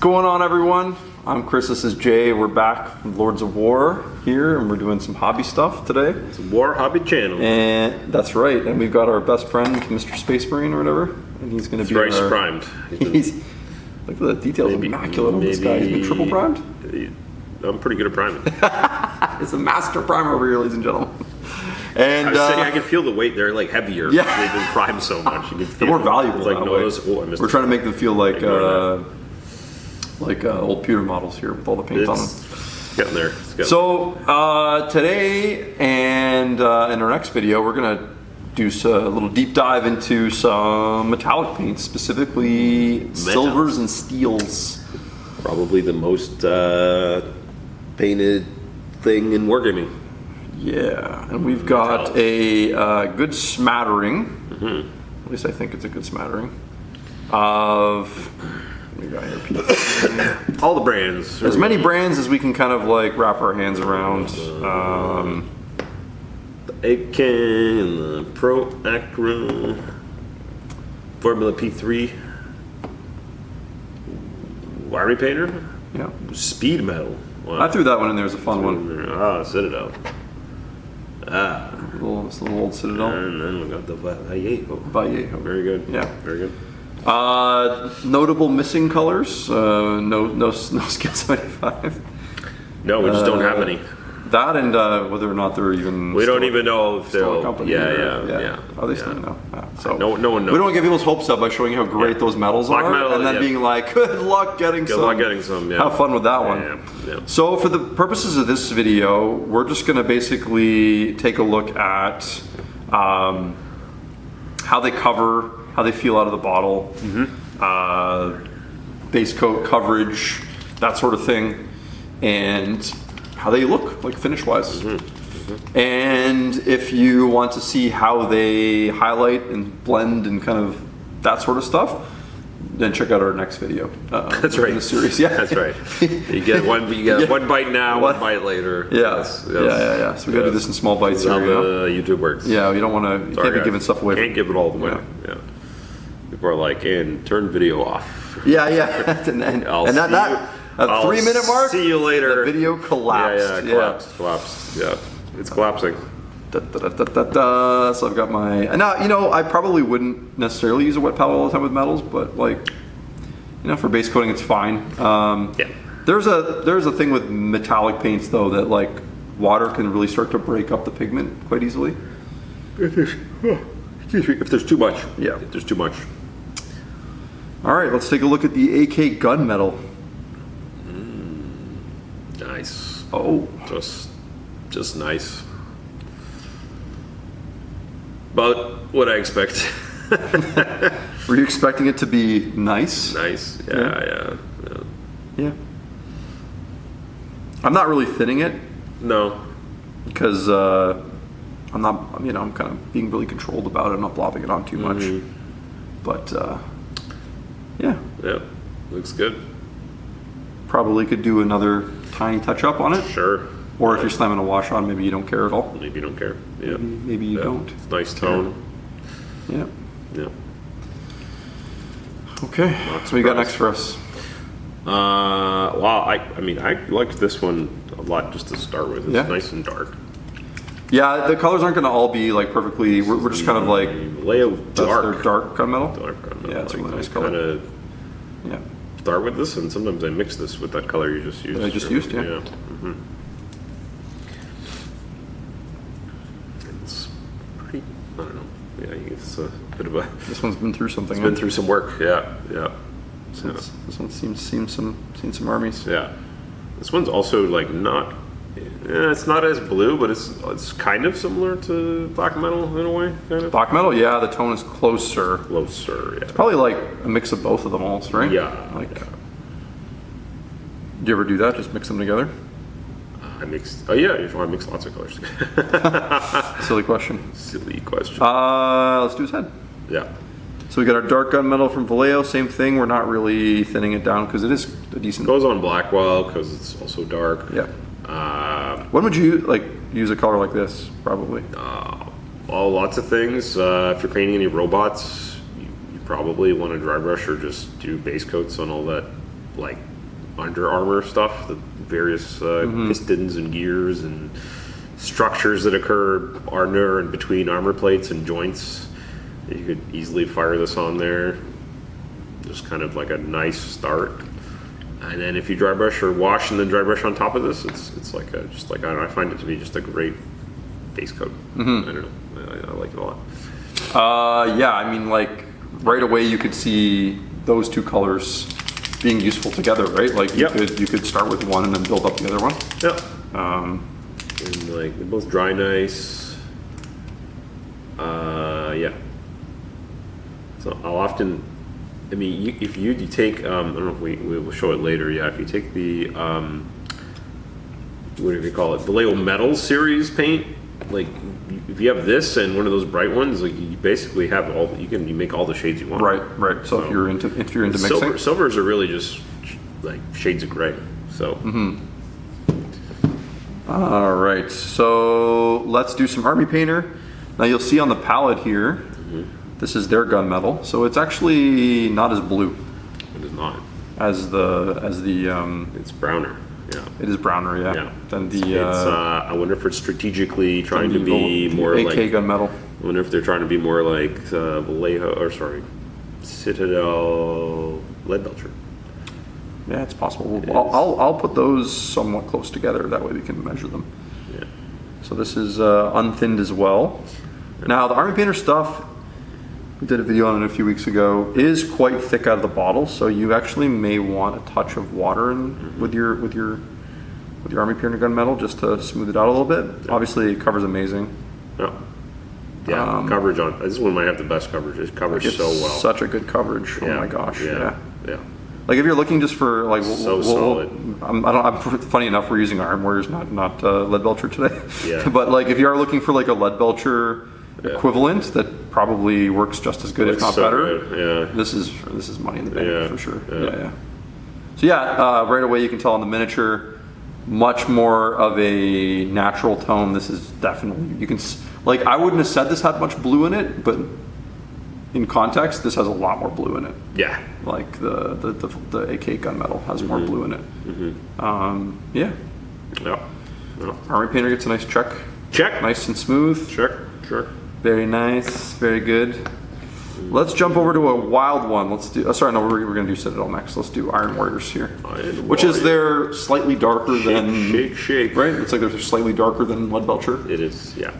going on, everyone? I'm Chris, this is Jay. We're back from Lords of War here, and we're doing some hobby stuff today. It's a War Hobby channel. And that's right, and we've got our best friend, Mr. Space Marine or whatever, and he's going to be very primed. Look at the details, immaculate on this guy. He's been triple primed? I'm pretty good at priming. It's a master primer over here, ladies and gentlemen. And I can feel the weight. They're like heavier. Yeah. They've been primed so much. You can feel they're more valuable. Like, no, we're trying to make them feel like old pewter models here with all the paint on them. Getting there. So today and in our next video, we're gonna do a little deep dive into some metallic paints, specifically silvers and steels. Probably the most painted thing in wargaming. Yeah, and we've got a good smattering. At least I think it's a good smattering of. What do we got here? All the brands. As many brands as we can kind of like wrap our hands around. The AK and the Proacryl, Formula P3, Wiry Painter, Yeah, Speed Metal. Wow. I threw that one in there as a fun one. Ah, Citadel. It's a little old Citadel. And then we got the Vallejo. Vallejo. Very good. Yeah. Very good. Notable missing colors. No scale 75. No, we just don't have any. That and whether or not they're even. We don't even know if they'll. Yeah. Are they still no? So no one knows. We don't get people's hopes up by showing how great those metals Black are, metal, and then being like, "Good luck getting some." Good luck getting some. Yeah. Have fun with that one. Yeah. So, for the purposes of this video, we're just going to basically take a look at how they cover, how they feel out of the bottle, base coat coverage, that sort of thing, and how they look like finish wise. And if you want to see how they highlight and blend and kind of that sort of stuff, then check out our next video. That's right. In the series. Yeah, that's right. You get one bite now, one bite later. Yes. Yeah. So we got to do this in small bites. That's here, how YouTube works. Yeah, you don't want to. You can't be giving stuff away. Can't give it all away. Yeah. People are like, and turn video off. Yeah. and that. A 3-minute mark. See you later. The video collapsed. Collapsed. Yeah, it's collapsing. So I've got my. Now I probably wouldn't necessarily use a wet palette all the time with metals, but for base coating it's fine. There's a thing with metallic paints though that like water can really start to break up the pigment quite easily. If there's too much. Yeah. If there's too much. All right, let's take a look at the AK gunmetal. Nice. Oh, just nice. About what I expect. Were you expecting it to be nice? Nice. Yeah. I'm not really thinning it. No. Because I'm not. I'm kind of being really controlled about it. I'm not blobbing it on too much. But yeah. Looks good. Probably could do another tiny touch up on it. Sure. Or if you're slamming a wash on, maybe you don't care at all. Maybe you don't care. Yeah. Maybe you don't. It's nice tone. Yeah. Okay. So what you got next for us? Well, I liked this one a lot just to start with. It's nice and dark. Yeah, the colors aren't going to all be like perfectly. We're just kind of like Vallejo dark. Their dark gunmetal. Dark gunmetal. Yeah, it's a really nice color. Kind of. Yeah. Start with this, and sometimes I mix this with that color you just used. That I just used, yeah. It's pretty. I don't know. Yeah, it's a bit of a. This one's been through something. It's been through some work. Yeah. This one seen some armies. Yeah. This one's also like not. It's not as blue, but it's kind of similar to black metal in a way. Kind of. Black metal, yeah. The tone is closer. Closer, yeah. It's probably like a mix of both of them, almost, right? Yeah. Do you ever do that? Just mix them together? I mix. Oh yeah, I mix lots of colors. Silly question. Silly question. Let's do his head. Yeah. So we got our dark gunmetal from Vallejo. Same thing. We're not really thinning it down because it is a decent. Goes on Blackwell because it's also dark. Yeah. When would you use a color like this? Probably. Well, lots of things. If you're painting any robots, you probably want to dry brush or just do base coats on all that, like Under Armour stuff, the various pistons and gears and structures that occur under and between armor plates and joints. You could easily fire this on there. Just kind of like a nice start. And then if you dry brush or wash and then dry brush on top of this, it's like I don't know, I find it to be just a great base coat. I don't know, I like it a lot. Yeah, I mean, like right away you could see those two colors being useful together, right? Like you could start with one and then build up the other one. Yeah. And like they both dry nice. Yeah. So I'll often, I mean, if you take, I don't know if we will show it later. Yeah, if you take the what do you call it, Vallejo Metal series paint, like if you have this and one of those bright ones, like you basically have all, you make all the shades you want. Right. So if you're into mixing, silvers are really just like shades of gray. So. All right, so let's do some Army Painter. Now you'll see on the palette here, this is their gunmetal, so it's actually not as blue. It is not. As the it's browner. Yeah. It is browner, yeah. Yeah. Than the. I wonder if it's strategically trying to be more AK like gunmetal. I wonder if they're trying to be more like Vallejo, or sorry, Citadel lead belcher. Yeah, it's possible. I'll put those somewhat close together. That way we can measure them. Yeah. So this is unthinned as well. Now the Army Painter stuff, we did a video on it a few weeks ago, is quite thick out of the bottle. So you actually may want a touch of water in with your Army Painter gunmetal just to smooth it out a little bit. Yeah. Obviously, it covers amazing. Yeah. Yeah. Coverage on this one might have the best coverage. It covers so well. Such a good coverage. Yeah. Oh my gosh. Yeah. Like if you're looking just for like solid. I'm funny enough we're using iron warriors, not lead belcher today. Yeah. But like if you are looking for like a lead belcher equivalent that probably works just as good, if not better. Good. Yeah. This is money in the bank for sure. Yeah. So right away you can tell on the miniature, much more of a natural tone. This is definitely, you can like, I wouldn't have said this had much blue in it, but in context, this has a lot more blue in it. Yeah. Like the AK gunmetal has more blue in it. Yeah. Army Painter gets a nice check. Nice and smooth. Sure. Very nice. Very good. Let's jump over to a wild one. Let's do. Sorry, no, we're going to do Citadel next. Let's do Iron Warriors here, which is they're slightly darker than shake. Right? It's like they're slightly darker than lead belcher. It is. Yeah.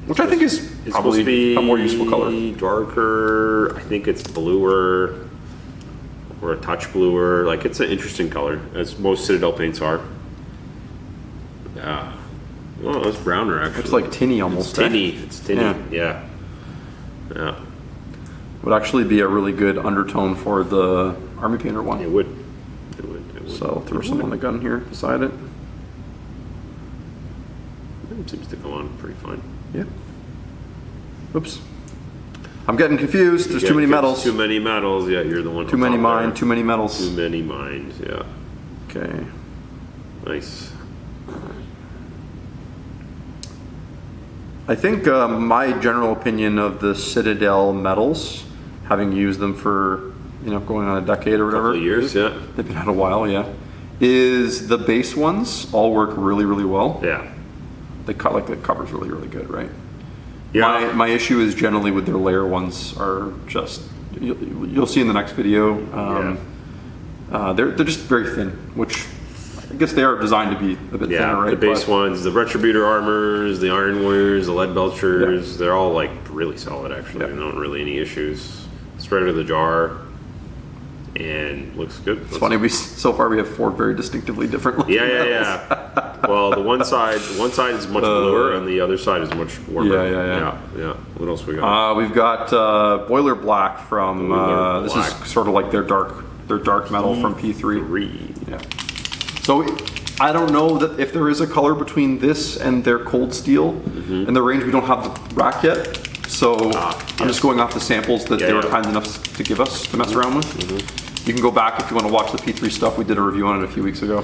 Which I think is probably a more useful color. Darker. I think it's bluer, or a touch bluer. Like it's an interesting color, as most Citadel paints are. Yeah. Oh, it's browner actually. It's like tinny almost. It's tinny. Yeah. Would actually be a really good undertone for the Army Painter one. It would. So throw some on the gun here beside it. It seems to go on pretty fine. Yeah. Oops. I'm getting confused. There's too many metals. Too many metals. Yeah, you're the one. Too many mine. Too many metals. Too many mines. Yeah. Okay. Nice. I think my general opinion of the Citadel metals, having used them for going on a decade or whatever. Couple of years, yeah. They've been out a while, yeah. Is the base ones all work really, really well. Yeah. They cut like the cover's really, really good, right? Yeah. My issue is generally with their layer ones are just you'll see in the next video. They're just very thin, which I guess they are designed to be a bit thinner, right? The base ones, the Retributor armors, the Iron Warriors, the Lead Belchers, they're all like really solid actually. Not really any issues. Straight out of the jar. And looks good. It's funny. So far we have four very distinctively different looking metals. Yeah. Well, the one side is much bluer, and the other side is much warmer. Yeah. What else we got? We've got Boiler Black from. This is sort of like their dark metal from P3. Yeah. So I don't know that if there is a color between this and their Cold Steel. In the range, we don't have the rack yet. So I'm just going off the samples that they were kind enough to give us to mess around with. You can go back if you want to watch the P3 stuff. We did a review on it a few weeks ago.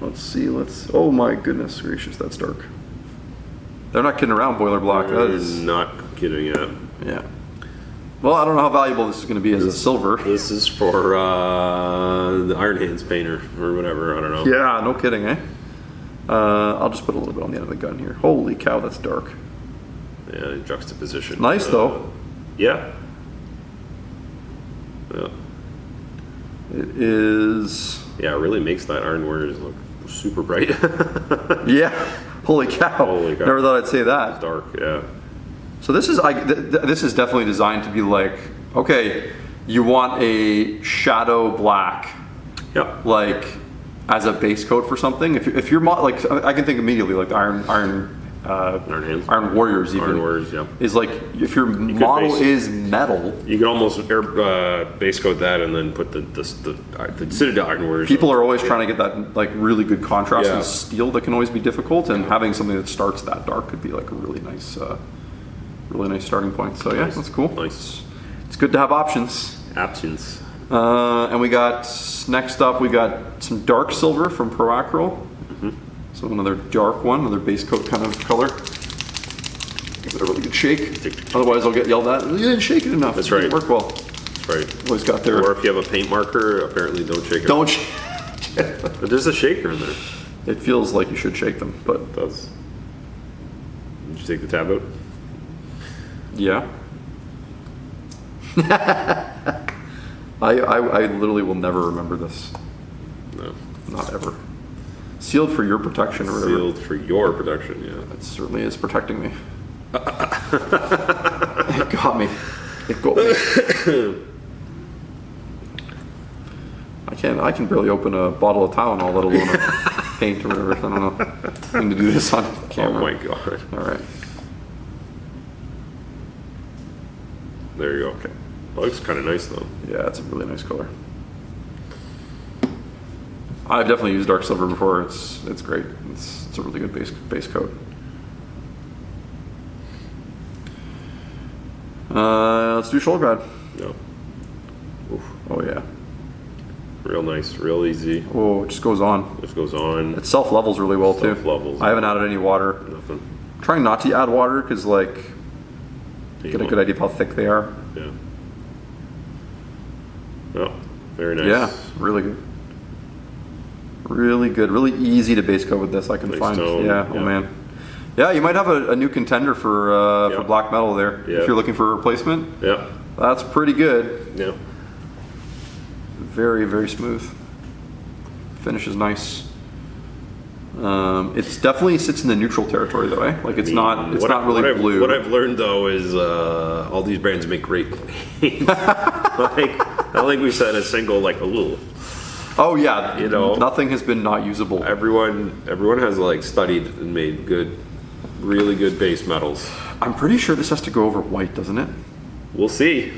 Let's see. Oh my goodness gracious, that's dark. They're not kidding around, Boiler Black. That is not kidding. Yeah. Well, I don't know how valuable this is going to be as a silver. This is for the Iron Hands painter or whatever. I don't know. Yeah, no kidding, eh? I'll just put a little bit on the end of the gun here. Holy cow, that's dark. Yeah, juxtaposition. Nice though. Yeah. Yeah. It is. Yeah, it really makes that Iron Warriors look super bright. Yeah. Holy cow. Holy cow. Never thought I'd say that. Dark, yeah. So this is this is definitely designed to be like, okay, you want a shadow black, Yeah. like as a base coat for something. If you're like, I can think immediately like the Iron Hands. Iron Warriors even. Iron Warriors, yeah. Is like if your model base- is metal. You can almost base coat that and then put the Citadel Iron Warriors. People are always trying to get that like really good contrast Yeah. with steel that can always be difficult, and having something that starts that dark could be like a really nice starting point. So yeah, Nice. that's cool. Nice. It's good to have options. Absence. And we got next up we got some dark silver from Proacryl. So another dark one, another base coat kind of color. Give it a really good shake. Otherwise, I'll get yelled at. You didn't shake it enough. That's It didn't right. work well. That's right. Always got there. Or if you have a paint marker, apparently don't shake it. Don't. But there's a shaker in there. It feels like you should shake them, but It does. Did you take the tab out? yeah. I literally will never remember this. No. Not ever. Sealed for your protection or whatever. Sealed for your protection, yeah. It certainly is protecting me. It got me. It got me. I can barely open a bottle of Tylenol, let alone a paint or whatever. I don't know. I need to do this on camera. Oh my god. All right. There you go. Okay. Looks kind of nice though. Yeah, it's a really nice color. I've definitely used dark silver before. It's great. It's a really good base coat. Let's do shoulder pad. Yeah. Oof. Oh yeah. Real nice, real easy. Oh, it just goes on. Just goes on. It self levels really well too. Self-levels. I haven't added any water. Nothing. I'm trying not to add water because like You get a want- good idea of how thick they are. Yeah. Oh, very nice. Yeah, really good. Really good. Really easy to base coat with this. I can Nice find. tone, Yeah. Oh yeah. man. Yeah, you might have a new contender for Yeah. black metal there. Yeah. If you're looking for a replacement, Yeah. that's pretty good. Yeah. Very, very smooth. Finish is nice. It's definitely sits in the neutral territory though, eh? Like it's not really blue. What I've learned though is all these brands make great paint. Like I don't think we said a single like ooh. Oh yeah, You know. nothing has been not usable. Everyone has like studied and made really good base metals. I'm pretty sure this has to go over white, doesn't it? We'll see.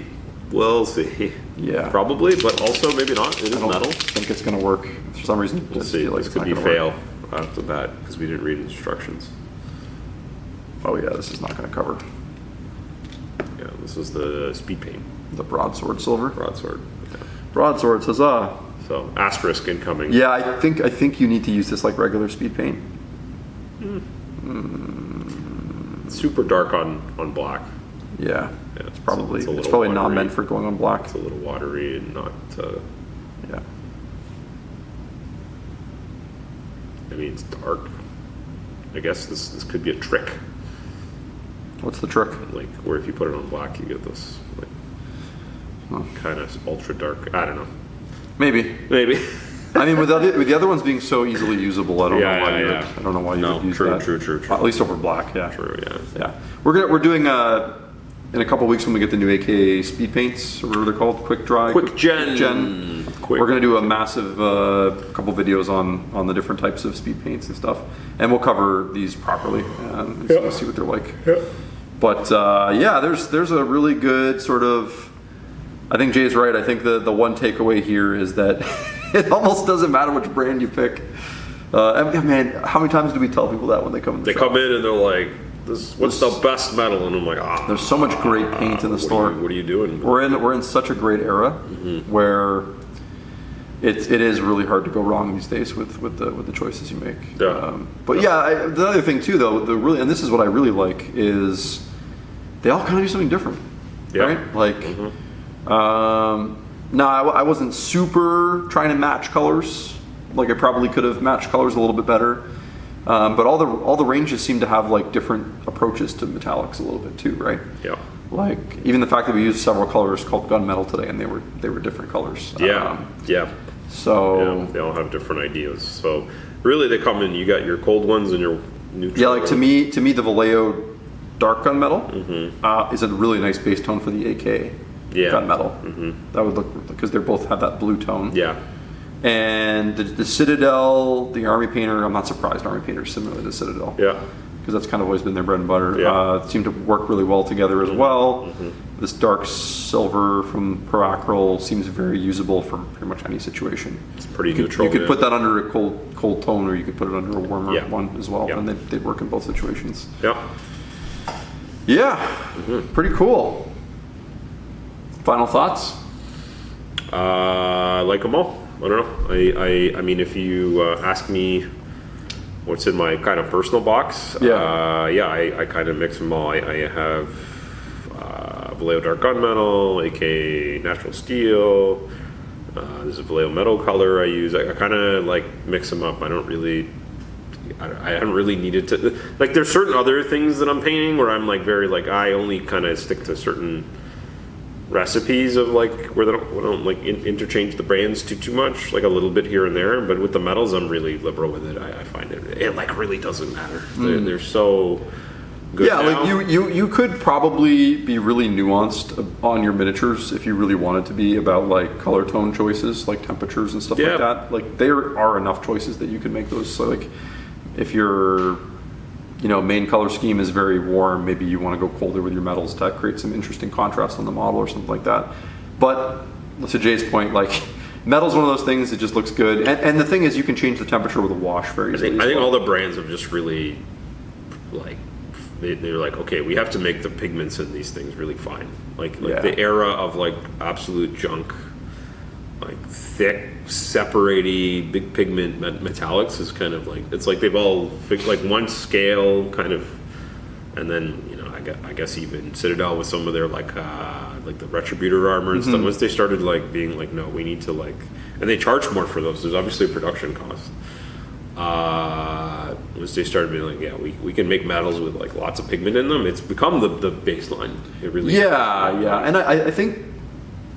We'll see. Yeah. Probably, but also maybe not. It is I don't metal. think it's gonna work for some reason. I We'll just see. feel like This it's could not be gonna work. fail off the bat because we didn't read instructions. Oh yeah, this is not gonna cover Yeah, this is the speed paint the broadsword silver. broadsword. Yeah. Broadsword, huzzah! So asterisk incoming. Yeah, I think you need to use this like regular speed paint. Super dark on black. Yeah, Yeah, it's probably it's a little not watery. meant for going on black. It's a little watery and not. Yeah, I mean, it's dark. I guess this could be a trick, what's the trick? like where if you put it on black, you get this like Huh. kind of ultra dark. I don't know. Maybe. Maybe. I mean, with the other ones being so easily usable, I don't Yeah, know why yeah, you would. yeah. I don't know why you No, would use true, that. true. At least over black. Yeah. True. Yeah. Yeah, we're doing in a couple weeks when we get the new AK speed paints, or whatever they're called, quick dry, Quick gen. Quick. We're gonna do a massive couple videos on the different types of speed paints and stuff, and we'll cover these properly and see what they're like. Yeah. But yeah, there's a really good sort of. I think Jay's right. I think the one takeaway here is that it almost doesn't matter which brand you pick. And man, how many times do we tell people that when they come in the They shop? come in and they're like, "What's the best metal?" And I'm like, "Ah." There's so much great paint in the store. What are you doing? We're in such a great era where it is really hard to go wrong these days with the choices you make. Yeah. But yeah, the other thing too though, and this is what I really like is they all kind of do something different. Yeah. right? Like, no, I wasn't super trying to match colors. Like I probably could have matched colors a little bit better. But all the ranges seem to have like different approaches to metallics a little bit too, right? Yeah. Like even the fact that we used several colors called gunmetal today, and they were different colors. Yeah. So they all have different ideas. So really, they come in. You got your cold ones and your neutral. yeah, like to me, the Vallejo dark gunmetal is a really nice base tone for the AK gunmetal. That would look, because they both have that blue tone. Yeah. And the Citadel, the Army Painter, I'm not surprised Army Painter is similar to the Citadel. Yeah. Because that's kind of always been their bread and butter. Yeah. Seem to work really well together as well. This dark silver from Proacryl seems very usable for pretty much any situation. It's pretty neutral. You could put that under a cold tone, or you could put it under a warmer one as well, and they'd work in both situations. Yeah. Yeah, pretty cool. Final thoughts? I like them all. I don't know. I mean, if you ask me what's in my kind of personal box, I kind of mix them all. I have Vallejo Dark Gunmetal, AK Natural Steel. There's a Vallejo Metal color I use. I kind of like mix them up. I haven't really needed to, like, there's certain other things that I'm painting where I'm like very like, I only kind of stick to certain recipes of like where they don't like interchange the brands too much, like a little bit here and there. But with the metals, I'm really liberal with it. I find it like really doesn't matter. They're so good. Yeah, now. Like you could probably be really nuanced on your miniatures if you really wanted to be, about like color tone choices, like temperatures and stuff like that. Like there are enough choices that you can make those. So like if your main color scheme is very warm, maybe you want to go colder with your metals to create some interesting contrast on the model or something like that. But to Jay's point, like metal's one of those things that just looks good. And the thing is, you can change the temperature with a wash very easily. I think all the brands have just really like, they're like, okay, we have to make the pigments in these things really fine. Like the era of like absolute junk, like thick, separating, big pigment metallics is kind of like, it's like they've all fixed like one scale kind of, and then I guess even Citadel with some of their like the Retributor armor and stuff. Once they started like being like, no, we need to like, and they charge more for those. There's obviously a production cost. Once they started being like, yeah, we can make metals with like lots of pigment in them. It's become the baseline. It really is. And I think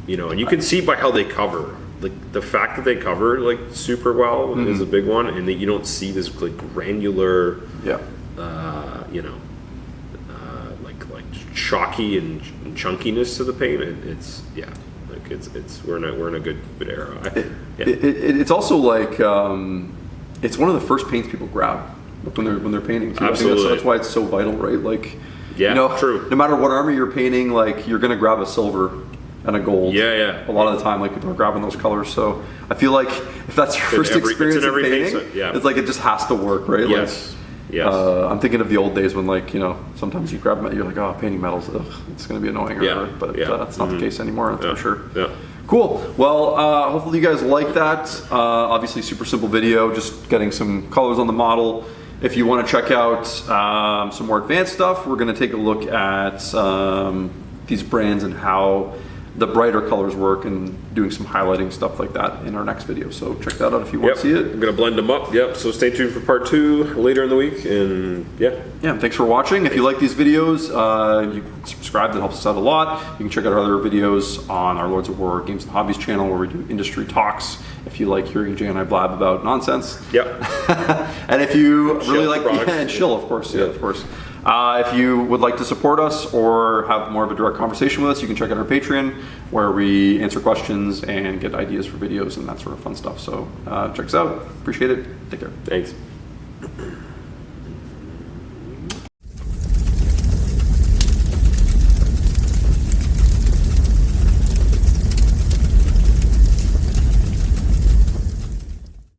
and you can see by how they cover, like the fact that they cover like super well is a big one, and that you don't see this like granular like chalky and chunkiness to the paint. We're in a good era. It's also like it's one of the first paints people grab when they're painting too. Absolutely. I think that's why it's so vital, right? Like true. No matter what armor you're painting, like you're gonna grab a silver and a gold. A lot of the time, like people are grabbing those colors. So I feel like if that's your first experience in painting, it's like it just has to work, right? Yes. I'm thinking of the old days when, like, sometimes you grab metal, you're like, oh, painting metals, it's going to be annoying. But that's not the case anymore, that's for sure. Yeah. Cool. Well, hopefully you guys like that. Obviously, super simple video, just getting some colors on the model. If you want to check out some more advanced stuff, we're going to take a look at these brands and how the brighter colors work, and doing some highlighting stuff like that in our next video. So check that out if you want to see it. I'm going to blend them up. So stay tuned for part 2 later in the week. And thanks for watching. If you like these videos, you can subscribe. That helps us out a lot. You can check out our other videos on our Lords of War Games and Hobbies channel, where we do industry talks. If you like hearing Jay and I blab about nonsense. And if you really like, and chill, of course. Of course. If you would like to support us or have more of a direct conversation with us, you can check out our Patreon, where we answer questions and get ideas for videos and that sort of fun stuff. So check us out. Appreciate it. Take care. Thanks.